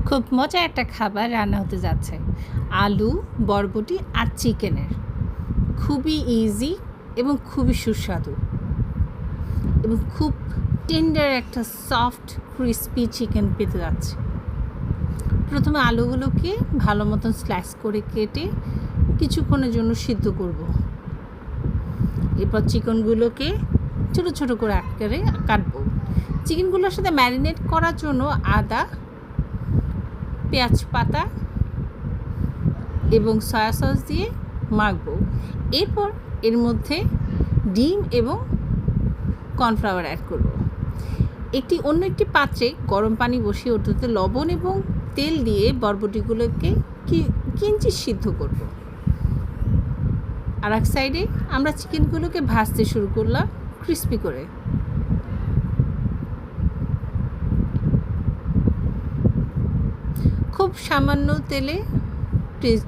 খুব মজার একটা খাবার রান্না হতে যাচ্ছে। আলু, বরবটি আর চিকেনের। খুবই ইজি এবং খুবই সুস্বাদু এবং খুব টেন্ডার একটা সফট ক্রিস্পি চিকেন পেতে যাচ্ছে। প্রথমে আলুগুলোকে ভালো মতন স্লাইস করে কেটে কিছুক্ষণের জন্য সিদ্ধ করব। এরপর চিকেনগুলোকে ছোটো ছোটো করে আকারে কাটবো। চিকেনগুলোর সাথে ম্যারিনেট করার জন্য আদা, পেঁয়াজ পাতা এবং সয়া সস দিয়ে মাখবো। এরপর এর মধ্যে ডিম এবং কর্নফ্লাওয়ার অ্যাড করব। অন্য একটি পাত্রে গরম পানি বসিয়ে ওটাতে লবণ এবং তেল দিয়ে বরবটিগুলোকে কিঞ্চিৎ সিদ্ধ করব। আর এক সাইডে আমরা চিকেনগুলোকে ভাজতে শুরু করলাম ক্রিস্পি করে। খুব সামান্য তেলে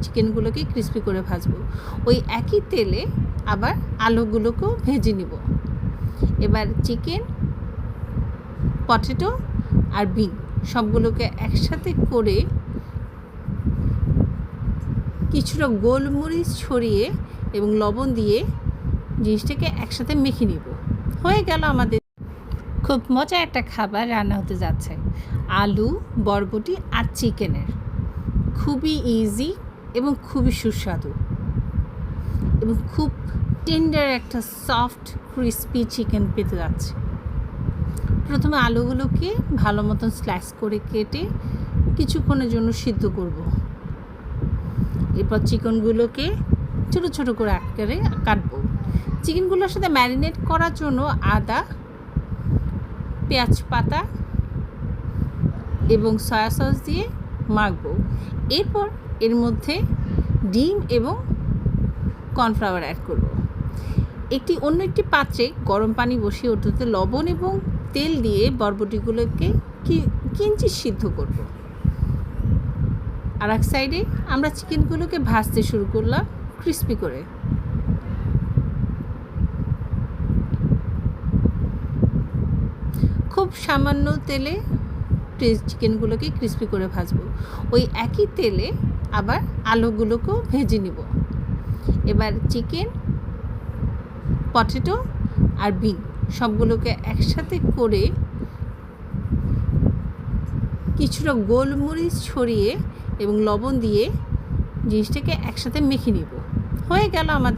চিকেনগুলোকে ক্রিস্পি করে ভাজবো। ওই একই তেলে আবার আলুগুলোকেও ভেজে নিব। এবার চিকেন, পটেটো আর বিন সবগুলোকে একসাথে করে কিছুটা গোলমরিচ ছড়িয়ে এবং লবণ দিয়ে জিনিসটাকে একসাথে মেখে নিব। হয়ে গেল আমাদের খুব মজার একটা খাবার রান্না হতে যাচ্ছে। আলু, বরবটি আর চিকেনের। খুবই ইজি এবং খুবই সুস্বাদু এবং খুব টেন্ডার একটা সফট ক্রিস্পি চিকেন পেতে যাচ্ছে। প্রথমে আলুগুলোকে ভালো মতন স্লাইস করে কেটে কিছুক্ষণের জন্য সিদ্ধ করব। এরপর চিকেনগুলোকে ছোটো ছোটো করে আকারে কাটবো। চিকেনগুলোর সাথে ম্যারিনেট করার জন্য আদা, পেঁয়াজ পাতা এবং সয়া সস দিয়ে মাখবো। এরপর এর মধ্যে ডিম এবং কর্নফ্লাওয়ার অ্যাড করব। অন্য একটি পাত্রে গরম পানি বসিয়ে ওটাতে লবণ এবং তেল দিয়ে বরবটিগুলোকে কিঞ্চিৎ সিদ্ধ করব। আর এক সাইডে আমরা চিকেনগুলোকে ভাজতে শুরু করলাম ক্রিস্পি করে। খুব সামান্য তেলে চিকেনগুলোকে ক্রিস্পি করে ভাজবো। ওই একই তেলে আবার আলুগুলোকেও ভেজে নিব। এবার চিকেন, পটেটো আর বিন সবগুলোকে একসাথে করে কিছুটা গোলমরিচ ছড়িয়ে এবং লবণ দিয়ে জিনিসটাকে একসাথে মেখে নিব। হয়ে গেল আমাদের